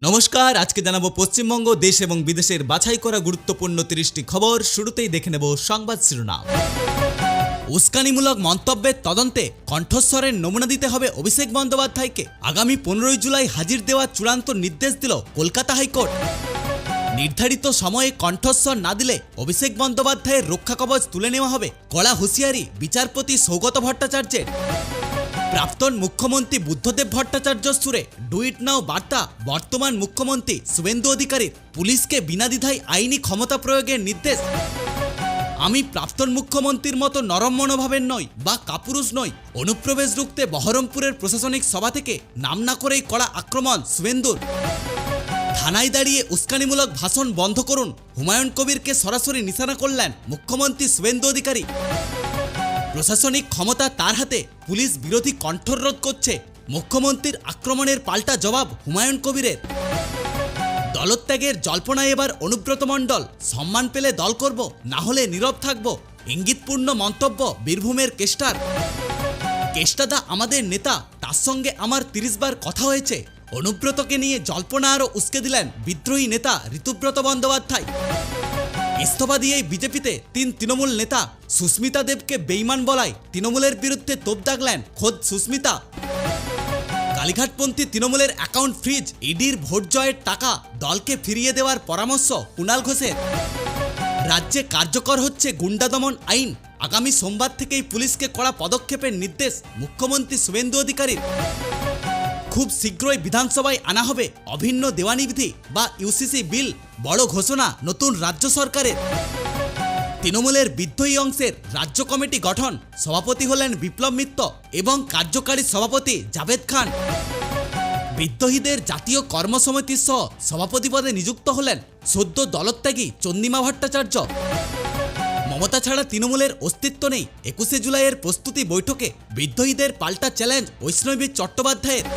নমস্কার, আজকে জানাবো পশ্চিমবঙ্গ দেশ এবং বিদেশের বাছাই করা গুরুত্বপূর্ণ 30টি খবর। শুরুতেই দেখে নেব সংবাদ শিরোনাম। উস্কানিমূলক মন্তব্যের তদন্তে কণ্ঠস্বরের নমুনা দিতে হবে অভিষেক বন্দ্যোপাধ্যায়কে। আগামী 15 জুলাই হাজির দেওয়ার চূড়ান্ত নির্দেশ দিল কলকাতা হাইকোর্ট। নির্ধারিত সময়ে কণ্ঠস্বর না দিলে অভিষেক বন্দ্যোপাধ্যায়ের রক্ষা কবচ তুলে নেওয়া হবে, কড়া হুঁশিয়ারি বিচারপতি সৌগত ভট্টাচার্যের। প্রাক্তন মুখ্যমন্ত্রী বুদ্ধদেব ভট্টাচার্য সুরে ডু ইট নাও বার্তা বর্তমান মুখ্যমন্ত্রী শুভেন্দু অধিকারীর। পুলিশকে বিনা দ্বিধায় আইনি ক্ষমতা প্রয়োগের নির্দেশ। আমি প্রাক্তন মুখ্যমন্ত্রীর মতো নরম মনোভাবের নই বা কাপুরুষ নই। অনুপ্রবেশ রুখতে বহরমপুরের প্রশাসনিক সভা থেকে নাম না করেই কড়া আক্রমণ শুভেন্দুর। থানায় দাঁড়িয়ে উস্কানিমূলক ভাষণ বন্ধ করুন, হুমায়ুন কবিরকে সরাসরি নিশানা করলেন মুখ্যমন্ত্রী শুভেন্দু অধিকারী। প্রশাসনিক ক্ষমতা তার হাতে, পুলিশ বিরোধী কণ্ঠরোধ করছে। মুখ্যমন্ত্রীর আক্রমণের পাল্টা জবাব হুমায়ুন কবিরের। দলত্যাগের জল্পনায় এবার অনুব্রত মণ্ডল, সম্মান পেলে দল করব, না হলে নীরব থাকব, ইঙ্গিতপূর্ণ মন্তব্য বীরভূমের কেষ্টার। কেষ্টাদা আমাদের নেতা, তার সঙ্গে আমার 30 বার কথা হয়েছে। অনুব্রতকে নিয়ে জল্পনা আরও উস্কে দিলেন বিদ্রোহী নেতা ঋতুব্রত বন্দ্যোপাধ্যায়। ইস্তফা দিয়েই বিজেপিতে 3 তৃণমূল নেতা। সুস্মিতা দেবকে বেইমান বলায় তৃণমূলের বিরুদ্ধে তোপ দাগলেন খোদ সুস্মিতা। কালীঘাটপন্থী তৃণমূলের অ্যাকাউন্ট ফ্রিজ, ইডির ভোট জয়ের টাকা দলকে ফিরিয়ে দেওয়ার পরামর্শ কুণাল ঘোষের। রাজ্যে কার্যকর হচ্ছে গুন্ডা দমন আইন। আগামী সোমবার থেকেই পুলিশকে কড়া পদক্ষেপের নির্দেশ মুখ্যমন্ত্রী শুভেন্দু অধিকারীর। খুব শীঘ্রই বিধানসভায় আনা হবে অভিন্ন দেওয়ানি বিধি বা ইউসিসি বিল, বড় ঘোষণা নতুন রাজ্য সরকারের। তৃণমূলের বিদ্রোহী অংশের রাজ্য কমিটি গঠন, সভাপতি হলেন বিপ্লব মিত্র এবং কার্যকারী সভাপতি জাভেদ খান। বিদ্রোহীদের জাতীয় কর্মসমিতির সহ সভাপতি পদে নিযুক্ত হলেন সদ্য দলত্যাগী চন্দ্রিমা ভট্টাচার্য। মমতা ছাড়া তৃণমূলের অস্তিত্ব নেই। 21 জুলাইয়ের প্রস্তুতি বৈঠকে বিদ্রোহীদের পাল্টা চ্যালেঞ্জ ঐষ্ণবী চট্টোপাধ্যায়ের।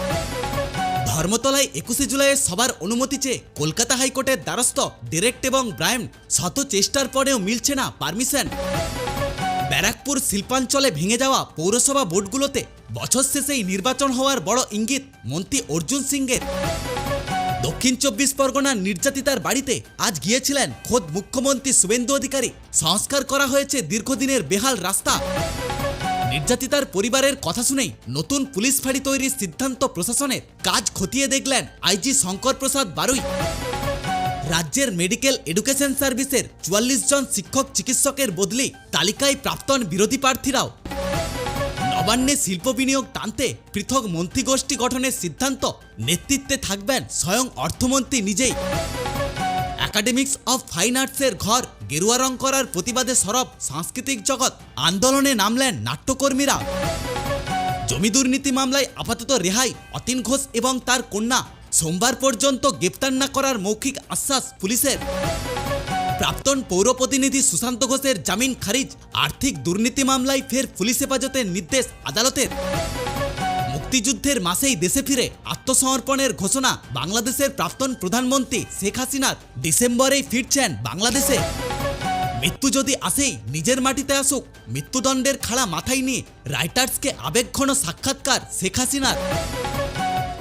ধর্মতলায় 21 জুলাইয়ের সবার অনুমতি চেয়ে কলকাতা হাইকোর্টের দ্বারস্থ ডিরেক্ট এবং ব্রায়াম। শত চেষ্টার পরেও মিলছে না পারমিশন। ব্যারাকপুর শিল্পাঞ্চলে ভেঙে যাওয়া পৌরসভা বোর্ডগুলোতে বছর শেষেই নির্বাচন হওয়ার বড় ইঙ্গিত মন্ত্রী অর্জুন সিংয়ের। দক্ষিণ 24 পরগনার নির্যাতিতার বাড়িতে আজ গিয়েছিলেন খোদ মুখ্যমন্ত্রী শুভেন্দু অধিকারী। সংস্কার করা হয়েছে দীর্ঘদিনের বেহাল রাস্তা। নির্যাতিতার পরিবারের কথা শুনেই নতুন পুলিশ ফাঁড়ি তৈরির সিদ্ধান্ত প্রশাসনের। কাজ খতিয়ে দেখলেন আইজি শঙ্কর প্রসাদ বারুই। রাজ্যের মেডিকেল এডুকেশন সার্ভিসের 44 জন শিক্ষক চিকিৎসকের বদলি, তালিকায় প্রাক্তন বিরোধী প্রার্থীরাও। নবান্নে শিল্প বিনিয়োগ টানতে পৃথক মন্ত্রীগোষ্ঠী গঠনের সিদ্ধান্ত, নেতৃত্বে থাকবেন স্বয়ং অর্থমন্ত্রী নিজেই। একাডেমিক্স অফ ফাইন আর্টসের ঘর গেরুয়া রং করার প্রতিবাদে সরব সাংস্কৃতিক জগৎ। আন্দোলনে নামলেন নাট্যকর্মীরা। জমি দুর্নীতি মামলায় আপাতত রেহাই অতীন ঘোষ এবং তার কন্যা। সোমবার পর্যন্ত গ্রেপ্তার না করার মৌখিক আশ্বাস পুলিশের। প্রাক্তন পৌর প্রতিনিধি সুশান্ত ঘোষের জামিন খারিজ। আর্থিক দুর্নীতি মামলায় ফের পুলিশ হেফাজতের নির্দেশ আদালতের। মুক্তিযুদ্ধের মাসেই দেশে ফিরে আত্মসমর্পণের ঘোষণা বাংলাদেশের প্রাক্তন প্রধানমন্ত্রী শেখ হাসিনার। ডিসেম্বরেই ফিরছেন বাংলাদেশে। মৃত্যু যদি আসেই নিজের মাটিতে আসুক, মৃত্যুদণ্ডের খাড়া মাথায় নিয়ে রাইটার্সকে আবেগঘন সাক্ষাৎকার শেখ হাসিনার।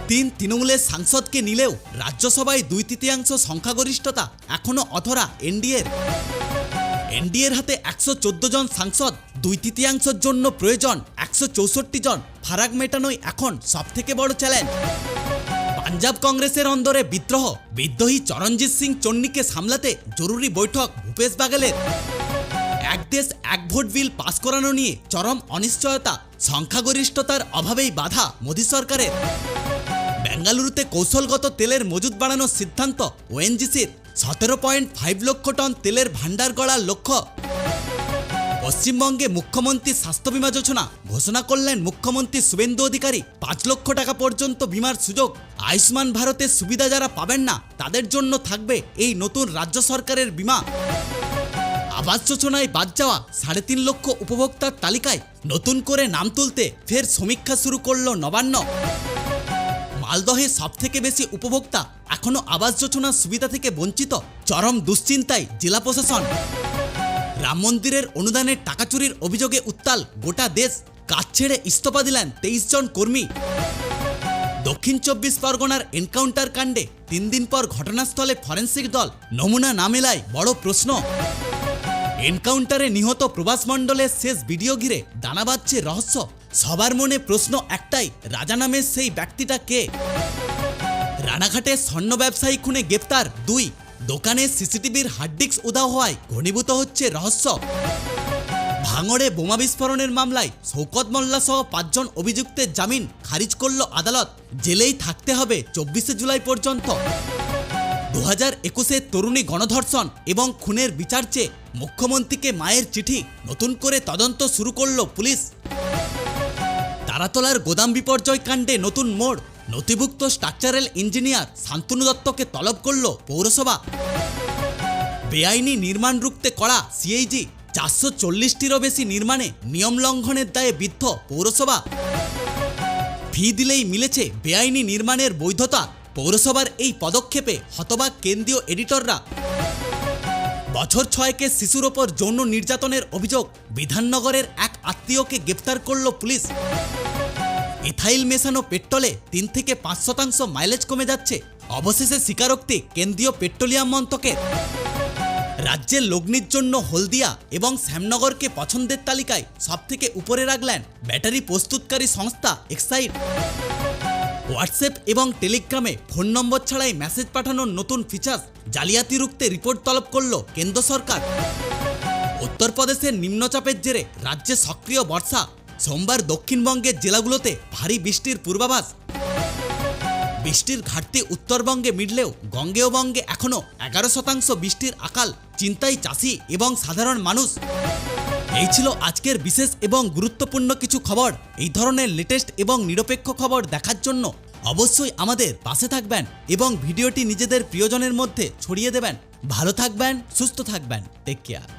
3 তৃণমূলের সাংসদকে নিলেও রাজ্যসভায় 2/3 সংখ্যাগরিষ্ঠতা এখনো অধরা এনডিএর হাতে 114 জন সাংসদ। 2/3 জন্য প্রয়োজন 164 জন। ফারাক মেটানোই এখন সবথেকে বড় চ্যালেঞ্জ। পাঞ্জাব কংগ্রেসের অন্দরে বিদ্রোহ, বিদ্রোহী চরণজিৎ সিং চন্নিকে সামলাতে জরুরি বৈঠক ভূপেশ বাঘেলের। এক দেশ এক ভোট বিল পাস করানো নিয়ে চরম অনিশ্চয়তা, সংখ্যাগরিষ্ঠতার অভাবেই বাধা মোদী সরকারের। বেঙ্গালুরুতে কৌশলগত তেলের মজুদ বাড়ানোর সিদ্ধান্ত ওএনজিসির। 17.5 লক্ষ টন তেলের ভাণ্ডার গড়ার লক্ষ্য। পশ্চিমবঙ্গে মুখ্যমন্ত্রী স্বাস্থ্য বীমা যোজনা ঘোষণা করলেন মুখ্যমন্ত্রী শুভেন্দু অধিকারী। 5 লক্ষ টাকা পর্যন্ত বীমার সুযোগ। আয়ুষ্মান ভারতের সুবিধা যারা পাবেন না তাদের জন্য থাকবে এই নতুন রাজ্য সরকারের বীমা। আবাস যোজনায় বাদ যাওয়া 3.5 লক্ষ উপভোক্তার তালিকায় নতুন করে নাম তুলতে ফের সমীক্ষা শুরু করল নবান্ন। মালদহে সবথেকে বেশি উপভোক্তা এখনো আবাস যোজনার সুবিধা থেকে বঞ্চিত। চরম দুশ্চিন্তায় জেলা প্রশাসন। রাম মন্দিরের অনুদানের টাকা চুরির অভিযোগে উত্তাল গোটা দেশ। কাজ ছেড়ে ইস্তফা দিলেন 23 জন কর্মী। দক্ষিণ 24 পরগনার এনকাউন্টার কাণ্ডে 3 দিন পর ঘটনাস্থলে ফরেন্সিক দল, নমুনা না মেলায় বড় প্রশ্ন। এনকাউন্টারে নিহত প্রভাস মণ্ডলের শেষ ভিডিও ঘিরে দানা বাঁধছে রহস্য। সবার মনে প্রশ্ন একটাই, রাজা নামের সেই ব্যক্তিটা কে? রানাঘাটে স্বর্ণ ব্যবসায়ী খুনে গ্রেপ্তার 2, দোকানে সিসিটিভির হার্ডডিস্ক উধাও হওয়ায় ঘনীভূত হচ্ছে রহস্য। ভাঙড়ে বোমা বিস্ফোরণের মামলায় শওকত মোল্লা সহ 5 জন অভিযুক্তের জামিন খারিজ করল আদালত। জেলেই থাকতে হবে 24শে জুলাই পর্যন্ত। 2021-এ তরুণী গণধর্ষণ এবং খুনের বিচার চেয়ে মুখ্যমন্ত্রীকে মায়ের চিঠি, নতুন করে তদন্ত শুরু করল পুলিশ। তারাতলার গোদাম বিপর্যয় কাণ্ডে নতুন মোড়, নথিভুক্ত স্ট্রাকচারাল ইঞ্জিনিয়ার শান্তনু দত্তকে তলব করল পৌরসভা। বেআইনি নির্মাণ রুখতে করা সিএজি, 440টিরও বেশি নির্মাণে নিয়ম লঙ্ঘনের দায়ে বিদ্ধ পৌরসভা। ফি দিলেই মিলেছে বেআইনি নির্মাণের বৈধতা। পৌরসভার এই পদক্ষেপে হতবাক কেন্দ্রীয় এডিটররা। বছর 6-এর শিশুর ওপর যৌন নির্যাতনের অভিযোগ, বিধাননগরের এক আত্মীয়কে গ্রেফতার করল পুলিশ। ইথাইল মেশানো পেট্রোলে 3 থেকে 5% মাইলেজ কমে যাচ্ছে, অবশেষে স্বীকারোক্তি কেন্দ্রীয় পেট্রোলিয়াম মন্ত্রকের। রাজ্যের লগ্নির জন্য হলদিয়া এবং শ্যামনগরকে পছন্দের তালিকায় সবথেকে উপরে রাখলেন ব্যাটারি প্রস্তুতকারী সংস্থা এক্সাইড। হোয়াটসঅ্যাপ এবং টেলিগ্রামে ফোন নম্বর ছাড়াই মেসেজ পাঠানোর নতুন ফিচার, জালিয়াতি রুখতে রিপোর্ট তলব করল কেন্দ্র সরকার। উত্তরপ্রদেশের নিম্নচাপের জেরে রাজ্যে সক্রিয় বর্ষা, সোমবার দক্ষিণবঙ্গের জেলাগুলোতে ভারী বৃষ্টির পূর্বাভাস। বৃষ্টির ঘাটতি উত্তরবঙ্গে মিটলেও গঙ্গেয়বঙ্গে এখনও 11% বৃষ্টির আকাল, চিন্তায় চাষি এবং সাধারণ মানুষ। এই ছিল আজকের বিশেষ এবং গুরুত্বপূর্ণ কিছু খবর। এই ধরনের লেটেস্ট এবং নিরপেক্ষ খবর দেখার জন্য অবশ্যই আমাদের পাশে থাকবেন এবং ভিডিওটি নিজেদের প্রিয়জনের মধ্যে ছড়িয়ে দেবেন। ভালো থাকবেন, সুস্থ থাকবেন, টেক কেয়ার।